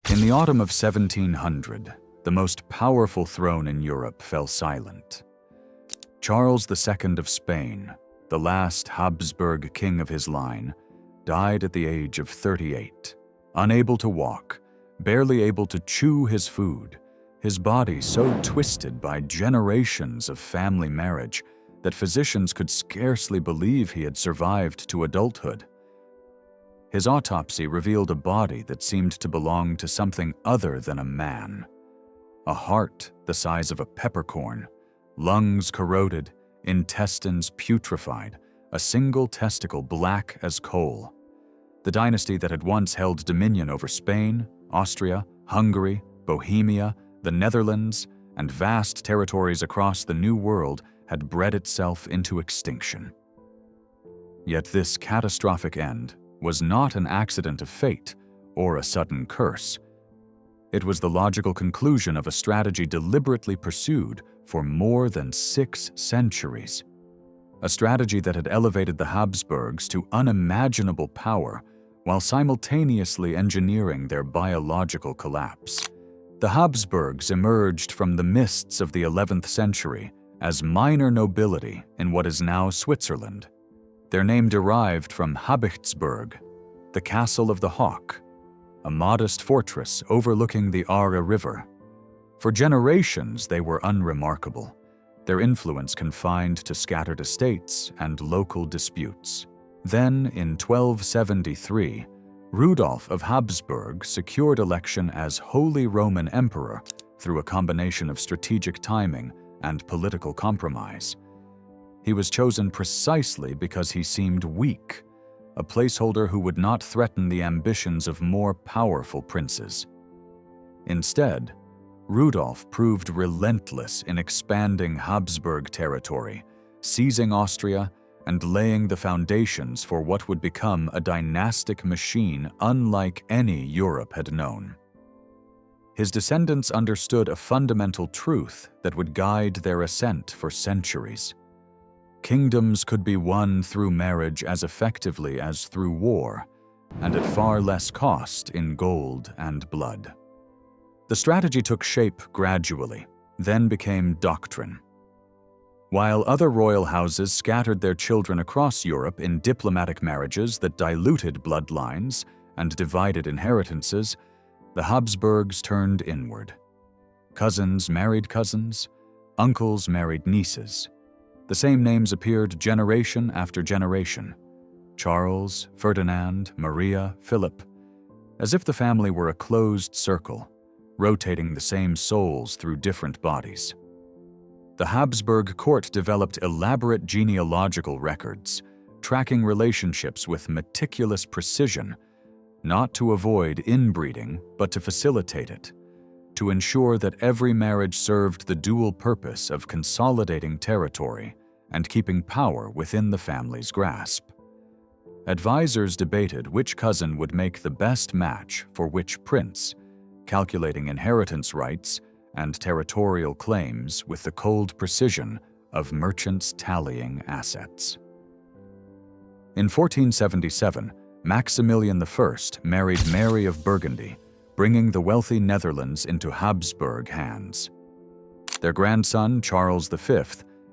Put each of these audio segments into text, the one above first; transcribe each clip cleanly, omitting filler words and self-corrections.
In the autumn of 1700, the most powerful throne in Europe fell silent. Charles II of Spain, the last Habsburg king of his line, died at the age of 38, unable to walk, barely able to chew his food, his body so twisted by generations of family marriage that physicians could scarcely believe he had survived to adulthood. His autopsy revealed a body that seemed to belong to something other than a man. A heart the size of a peppercorn, lungs corroded, intestines putrefied, a single testicle black as coal. The dynasty that had once held dominion over Spain, Austria, Hungary, Bohemia, the Netherlands, and vast territories across the New World had bred itself into extinction. Yet this catastrophic end was not an accident of fate or a sudden curse. It was the logical conclusion of a strategy deliberately pursued for more than 6 centuries. A strategy that had elevated the Habsburgs to unimaginable power while simultaneously engineering their biological collapse. The Habsburgs emerged from the mists of the 11th century as minor nobility in what is now Switzerland. Their name derived from Habsburg, the Castle of the Hawk, a modest fortress overlooking the Aare River. For generations, they were unremarkable, their influence confined to scattered estates and local disputes. Then, in 1273, Rudolf of Habsburg secured election as Holy Roman Emperor through a combination of strategic timing and political compromise. He was chosen precisely because he seemed weak, a placeholder who would not threaten the ambitions of more powerful princes. Instead, Rudolf proved relentless in expanding Habsburg territory, seizing Austria, and laying the foundations for what would become a dynastic machine unlike any Europe had known. His descendants understood a fundamental truth that would guide their ascent for centuries. Kingdoms could be won through marriage as effectively as through war, and at far less cost in gold and blood. The strategy took shape gradually, then became doctrine. While other royal houses scattered their children across Europe in diplomatic marriages that diluted bloodlines and divided inheritances, the Habsburgs turned inward. Cousins married cousins, uncles married nieces. The same names appeared generation after generation: Charles, Ferdinand, Maria, Philip, as if the family were a closed circle, rotating the same souls through different bodies. The Habsburg court developed elaborate genealogical records, tracking relationships with meticulous precision, not to avoid inbreeding, but to facilitate it, to ensure that every marriage served the dual purpose of consolidating territory and keeping power within the family's grasp. Advisors debated which cousin would make the best match for which prince, calculating inheritance rights and territorial claims with the cold precision of merchants tallying assets. In 1477, Maximilian I married Mary of Burgundy, bringing the wealthy Netherlands into Habsburg hands. Their grandson, Charles V,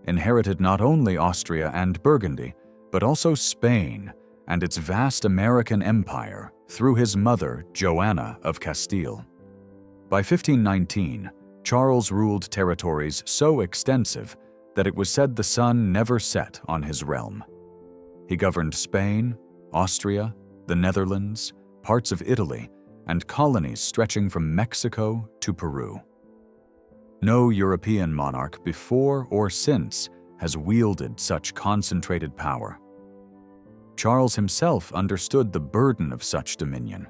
inherited not only Austria and Burgundy, but also Spain and its vast American empire through his mother, Joanna of Castile. By 1519, Charles ruled territories so extensive that it was said the sun never set on his realm. He governed Spain, Austria, the Netherlands, parts of Italy, and colonies stretching from Mexico to Peru. No European monarch before or since has wielded such concentrated power. Charles himself understood the burden of such dominion.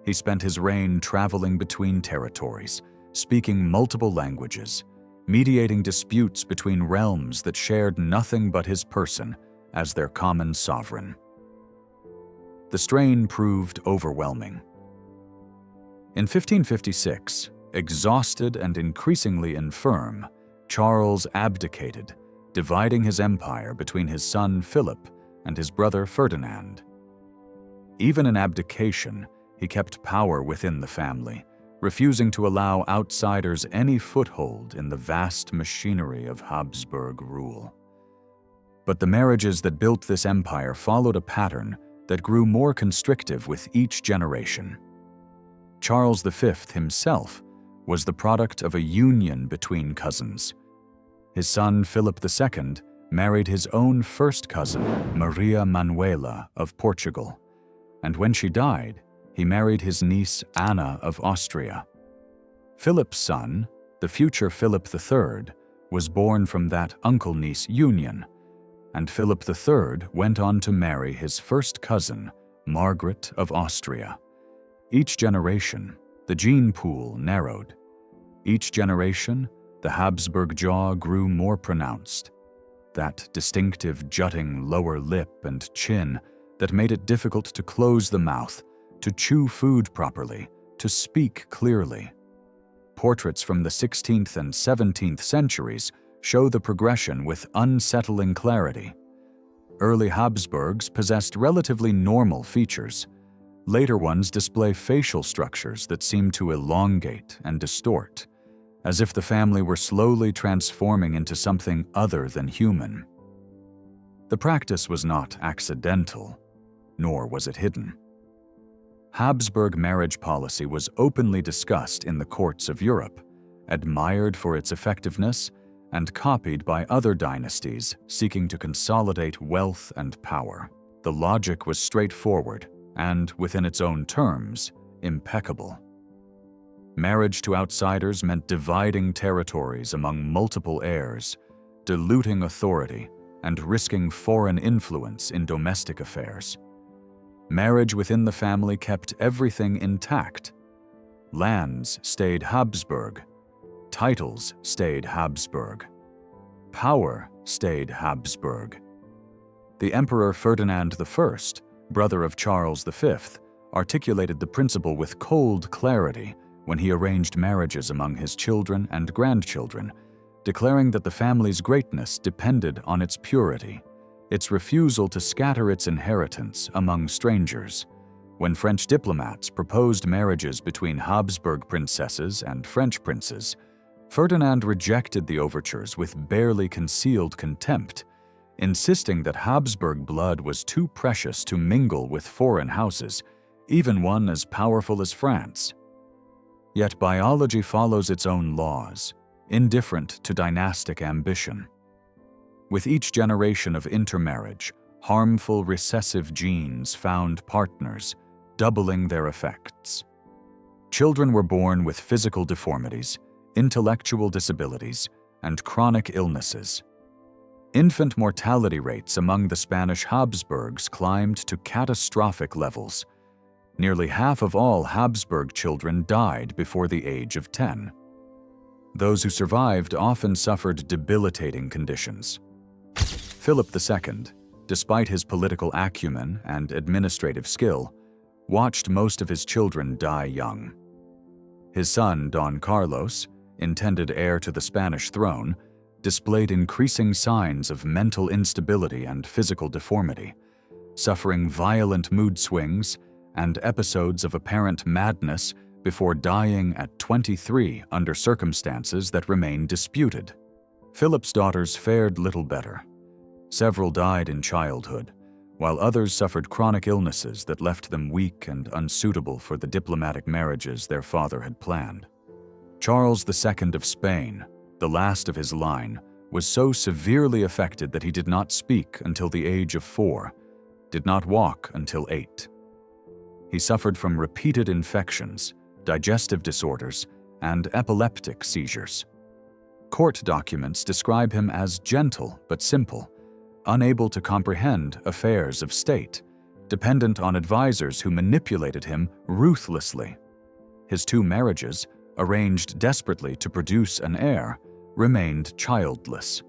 He spent his reign traveling between territories, speaking multiple languages, mediating disputes between realms that shared nothing but his person as their common sovereign. The strain proved overwhelming. In 1556, exhausted and increasingly infirm, Charles abdicated, dividing his empire between his son Philip and his brother Ferdinand. Even in abdication, he kept power within the family, refusing to allow outsiders any foothold in the vast machinery of Habsburg rule. But the marriages that built this empire followed a pattern that grew more constrictive with each generation. Charles V himself was the product of a union between cousins. His son Philip II married his own first cousin, Maria Manuela of Portugal, and when she died, he married his niece Anna of Austria. Philip's son, the future Philip III, was born from that uncle-niece union, and Philip III went on to marry his first cousin, Margaret of Austria. Each generation, the gene pool narrowed. Each generation, the Habsburg jaw grew more pronounced. That distinctive jutting lower lip and chin that made it difficult to close the mouth, to chew food properly, to speak clearly. Portraits from the 16th and 17th centuries show the progression with unsettling clarity. Early Habsburgs possessed relatively normal features. Later ones display facial structures that seem to elongate and distort, as if the family were slowly transforming into something other than human. The practice was not accidental, nor was it hidden. Habsburg marriage policy was openly discussed in the courts of Europe, admired for its effectiveness, and copied by other dynasties seeking to consolidate wealth and power. The logic was straightforward and, within its own terms, impeccable. Marriage to outsiders meant dividing territories among multiple heirs, diluting authority, and risking foreign influence in domestic affairs. Marriage within the family kept everything intact. Lands stayed Habsburg. Titles stayed Habsburg. Power stayed Habsburg. The Emperor Ferdinand I, brother of Charles V, articulated the principle with cold clarity when he arranged marriages among his children and grandchildren, declaring that the family's greatness depended on its purity, its refusal to scatter its inheritance among strangers. When French diplomats proposed marriages between Habsburg princesses and French princes, Ferdinand rejected the overtures with barely concealed contempt, insisting that Habsburg blood was too precious to mingle with foreign houses, even one as powerful as France. Yet biology follows its own laws, indifferent to dynastic ambition. With each generation of intermarriage, harmful recessive genes found partners, doubling their effects. Children were born with physical deformities, intellectual disabilities, and chronic illnesses. Infant mortality rates among the Spanish Habsburgs climbed to catastrophic levels. Nearly half of all Habsburg children died before the age of 10. Those who survived often suffered debilitating conditions. Philip II, despite his political acumen and administrative skill, watched most of his children die young. His son, Don Carlos, intended heir to the Spanish throne, displayed increasing signs of mental instability and physical deformity, suffering violent mood swings and episodes of apparent madness before dying at 23 under circumstances that remain disputed. Philip's daughters fared little better. Several died in childhood, while others suffered chronic illnesses that left them weak and unsuitable for the diplomatic marriages their father had planned. Charles II of Spain, the last of his line, was so severely affected that he did not speak until the age of 4, did not walk until 8. He suffered from repeated infections, digestive disorders, and epileptic seizures. Court documents describe him as gentle but simple, unable to comprehend affairs of state, dependent on advisors who manipulated him ruthlessly. His 2 marriages, arranged desperately to produce an heir, remained childless.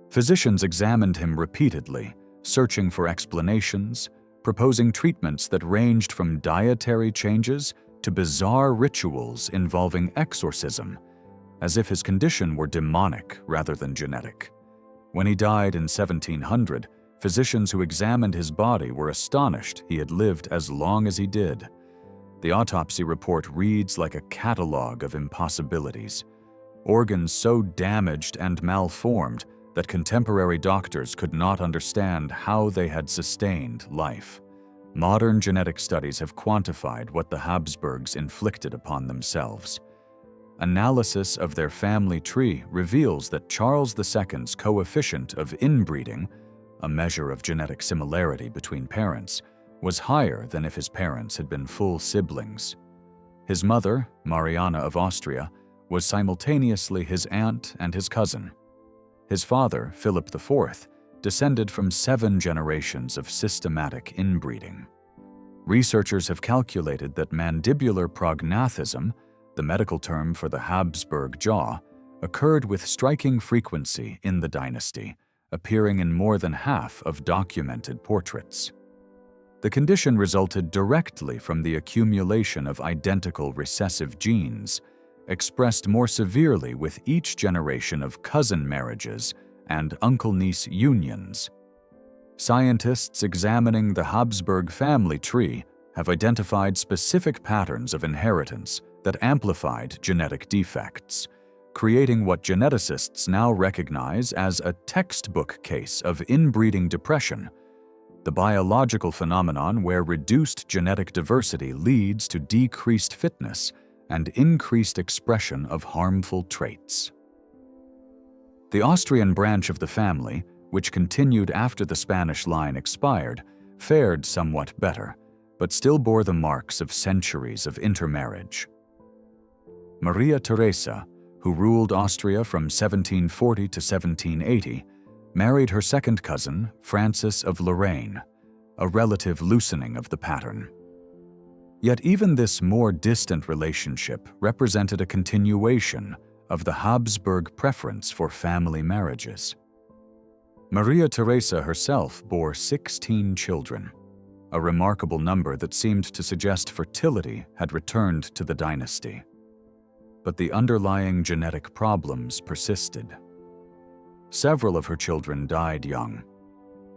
Physicians examined him repeatedly, searching for explanations, proposing treatments that ranged from dietary changes to bizarre rituals involving exorcism, as if his condition were demonic rather than genetic. When he died in 1700, physicians who examined his body were astonished he had lived as long as he did. The autopsy report reads like a catalog of impossibilities. Organs so damaged and malformed that contemporary doctors could not understand how they had sustained life. Modern genetic studies have quantified what the Habsburgs inflicted upon themselves. Analysis of their family tree reveals that Charles II's coefficient of inbreeding, a measure of genetic similarity between parents, was higher than if his parents had been full siblings. His mother, Mariana of Austria, was simultaneously his aunt and his cousin. His father, Philip IV, descended from 7 generations of systematic inbreeding. Researchers have calculated that mandibular prognathism, the medical term for the Habsburg jaw, occurred with striking frequency in the dynasty, appearing in more than half of documented portraits. The condition resulted directly from the accumulation of identical recessive genes, expressed more severely with each generation of cousin marriages and uncle-niece unions. Scientists examining the Habsburg family tree have identified specific patterns of inheritance that amplified genetic defects, creating what geneticists now recognize as a textbook case of inbreeding depression, the biological phenomenon where reduced genetic diversity leads to decreased fitness and increased expression of harmful traits. The Austrian branch of the family, which continued after the Spanish line expired, fared somewhat better, but still bore the marks of centuries of intermarriage. Maria Theresa, who ruled Austria from 1740 to 1780, married her second cousin, Francis of Lorraine, a relative loosening of the pattern. Yet even this more distant relationship represented a continuation of the Habsburg preference for family marriages. Maria Theresa herself bore 16 children, a remarkable number that seemed to suggest fertility had returned to the dynasty. But the underlying genetic problems persisted. Several of her children died young.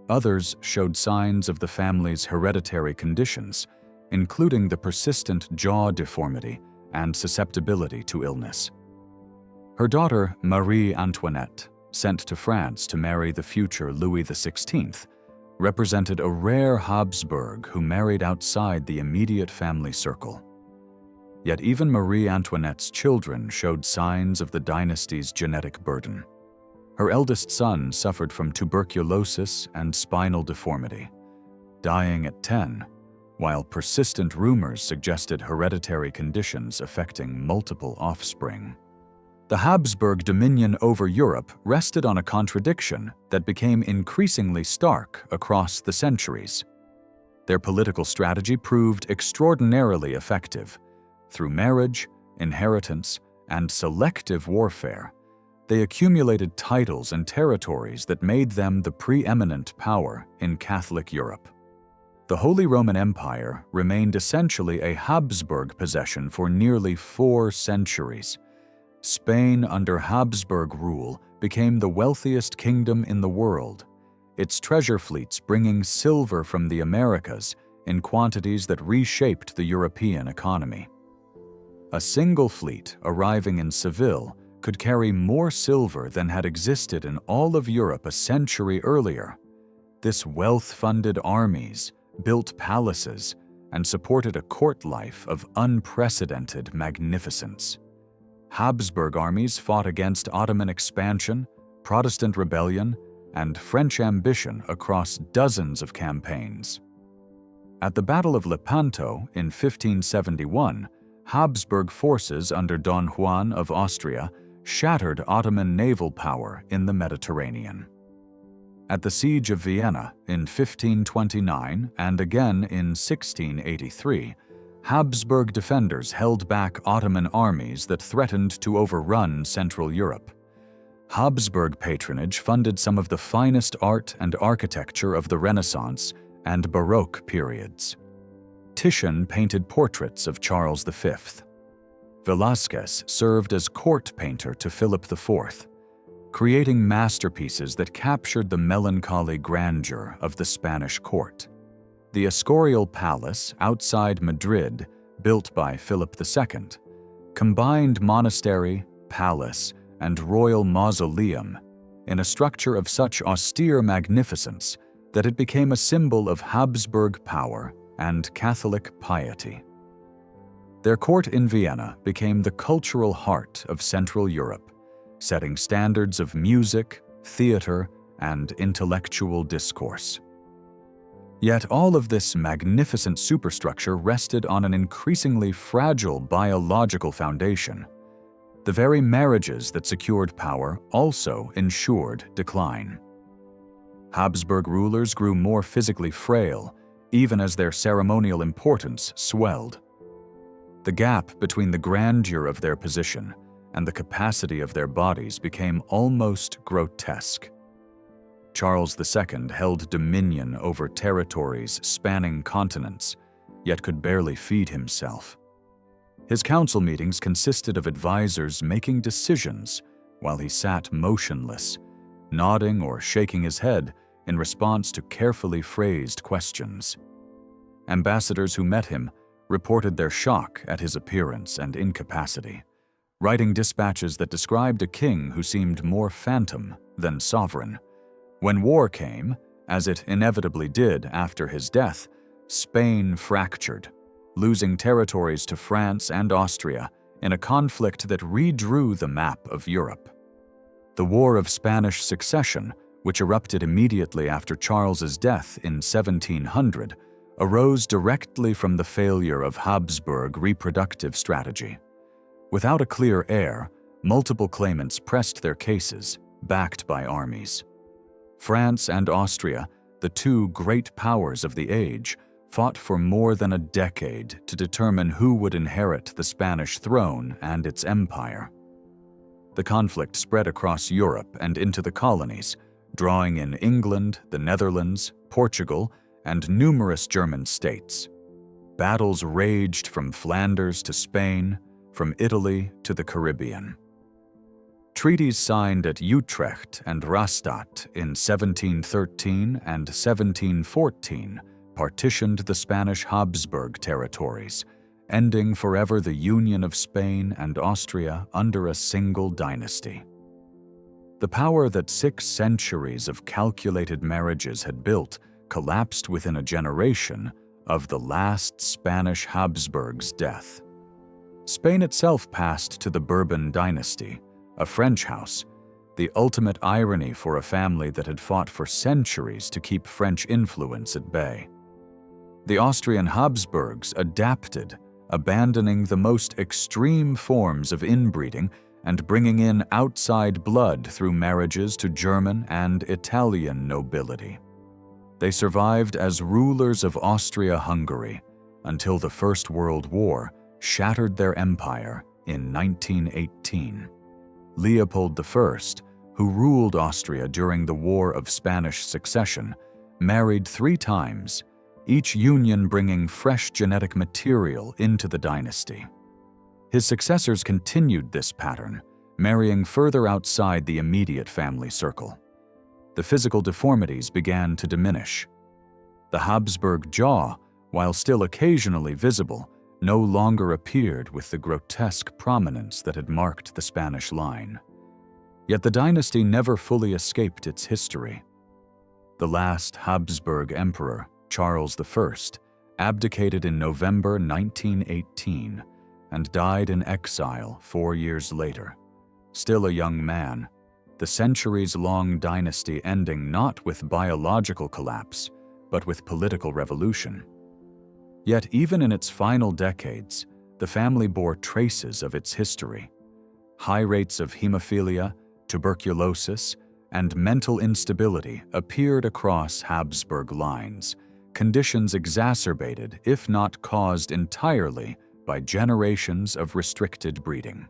Others showed signs of the family's hereditary conditions, including the persistent jaw deformity and susceptibility to illness. Her daughter, Marie Antoinette, sent to France to marry the future Louis XVI, represented a rare Habsburg who married outside the immediate family circle. Yet even Marie Antoinette's children showed signs of the dynasty's genetic burden. Her eldest son suffered from tuberculosis and spinal deformity, dying at 10, while persistent rumors suggested hereditary conditions affecting multiple offspring. The Habsburg dominion over Europe rested on a contradiction that became increasingly stark across the centuries. Their political strategy proved extraordinarily effective. Through marriage, inheritance, and selective warfare, they accumulated titles and territories that made them the preeminent power in Catholic Europe. The Holy Roman Empire remained essentially a Habsburg possession for nearly 4 centuries. Spain under Habsburg rule became the wealthiest kingdom in the world, its treasure fleets bringing silver from the Americas in quantities that reshaped the European economy. A single fleet arriving in Seville could carry more silver than had existed in all of Europe a century earlier. This wealth-funded armies, built palaces, and supported a court life of unprecedented magnificence. Habsburg armies fought against Ottoman expansion, Protestant rebellion, and French ambition across dozens of campaigns. At the Battle of Lepanto in 1571, Habsburg forces under Don Juan of Austria shattered Ottoman naval power in the Mediterranean. At the Siege of Vienna in 1529 and again in 1683, Habsburg defenders held back Ottoman armies that threatened to overrun Central Europe. Habsburg patronage funded some of the finest art and architecture of the Renaissance and Baroque periods. Titian painted portraits of Charles V. Velázquez served as court painter to Philip IV, creating masterpieces that captured the melancholy grandeur of the Spanish court. The Escorial Palace outside Madrid built by Philip II, combined monastery, palace, and royal mausoleum in a structure of such austere magnificence that it became a symbol of Habsburg power and Catholic piety. Their court in Vienna became the cultural heart of Central Europe, setting standards of music, theater, and intellectual discourse. Yet all of this magnificent superstructure rested on an increasingly fragile biological foundation. The very marriages that secured power also ensured decline. Habsburg rulers grew more physically frail, even as their ceremonial importance swelled. The gap between the grandeur of their position and the capacity of their bodies became almost grotesque. Charles II held dominion over territories spanning continents, yet could barely feed himself. His council meetings consisted of advisors making decisions while he sat motionless, nodding or shaking his head in response to carefully phrased questions. Ambassadors who met him reported their shock at his appearance and incapacity, writing dispatches that described a king who seemed more phantom than sovereign. When war came, as it inevitably did after his death, Spain fractured, losing territories to France and Austria in a conflict that redrew the map of Europe. The War of Spanish Succession, which erupted immediately after Charles's death in 1700, arose directly from the failure of Habsburg reproductive strategy. Without a clear heir, multiple claimants pressed their cases, backed by armies. France and Austria, the two great powers of the age, fought for more than a decade to determine who would inherit the Spanish throne and its empire. The conflict spread across Europe and into the colonies, drawing in England, the Netherlands, Portugal, and numerous German states. Battles raged from Flanders to Spain, from Italy to the Caribbean. Treaties signed at Utrecht and Rastatt in 1713 and 1714 partitioned the Spanish Habsburg territories, ending forever the union of Spain and Austria under a single dynasty. The power that 6 centuries of calculated marriages had built collapsed within a generation of the last Spanish Habsburg's death. Spain itself passed to the Bourbon dynasty, a French house, the ultimate irony for a family that had fought for centuries to keep French influence at bay. The Austrian Habsburgs adapted, abandoning the most extreme forms of inbreeding and bringing in outside blood through marriages to German and Italian nobility. They survived as rulers of Austria-Hungary until the First World War shattered their empire in 1918. Leopold I, who ruled Austria during the War of Spanish Succession, married 3 times, each union bringing fresh genetic material into the dynasty. His successors continued this pattern, marrying further outside the immediate family circle. The physical deformities began to diminish. The Habsburg jaw, while still occasionally visible, no longer appeared with the grotesque prominence that had marked the Spanish line. Yet the dynasty never fully escaped its history. The last Habsburg emperor, Charles I, abdicated in November 1918 and died in exile 4 years later. Still a young man, the centuries-long dynasty ending not with biological collapse, but with political revolution. Yet even in its final decades, the family bore traces of its history. High rates of hemophilia, tuberculosis, and mental instability appeared across Habsburg lines, conditions exacerbated, if not caused entirely, by generations of restricted breeding.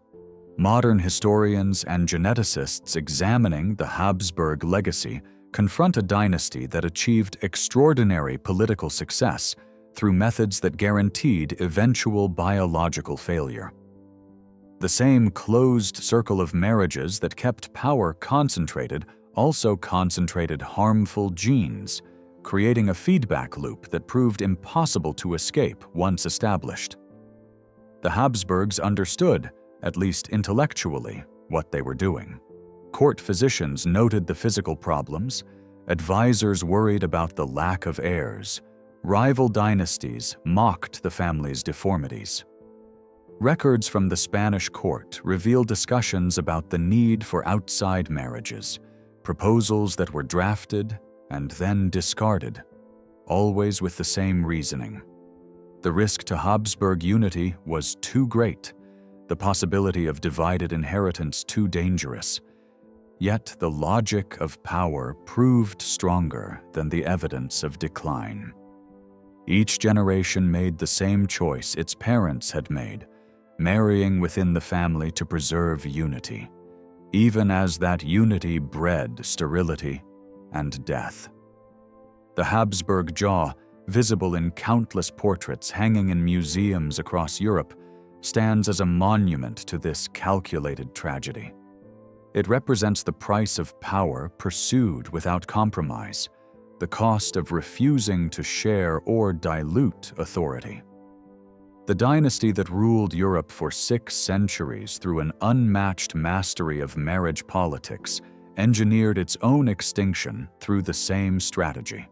Modern historians and geneticists examining the Habsburg legacy confront a dynasty that achieved extraordinary political success through methods that guaranteed eventual biological failure. The same closed circle of marriages that kept power concentrated also concentrated harmful genes, creating a feedback loop that proved impossible to escape once established. The Habsburgs understood, at least intellectually, what they were doing. Court physicians noted the physical problems, advisors worried about the lack of heirs, rival dynasties mocked the family's deformities. Records from the Spanish court reveal discussions about the need for outside marriages, proposals that were drafted and then discarded, always with the same reasoning. The risk to Habsburg unity was too great, the possibility of divided inheritance too dangerous. Yet the logic of power proved stronger than the evidence of decline. Each generation made the same choice its parents had made, marrying within the family to preserve unity, even as that unity bred sterility and death. The Habsburg jaw, visible in countless portraits hanging in museums across Europe, stands as a monument to this calculated tragedy. It represents the price of power pursued without compromise, the cost of refusing to share or dilute authority. The dynasty that ruled Europe for 6 centuries through an unmatched mastery of marriage politics engineered its own extinction through the same strategy.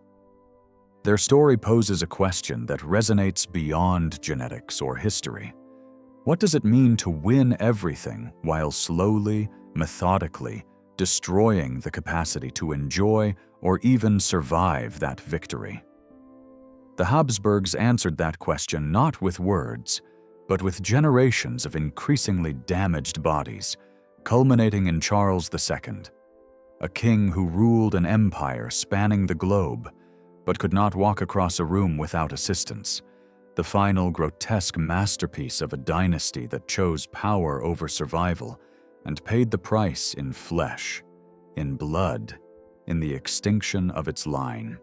Their story poses a question that resonates beyond genetics or history. What does it mean to win everything while slowly, methodically, destroying the capacity to enjoy or even survive that victory? The Habsburgs answered that question not with words, but with generations of increasingly damaged bodies, culminating in Charles II, a king who ruled an empire spanning the globe, but could not walk across a room without assistance, the final grotesque masterpiece of a dynasty that chose power over survival and paid the price in flesh, in blood, in the extinction of its line.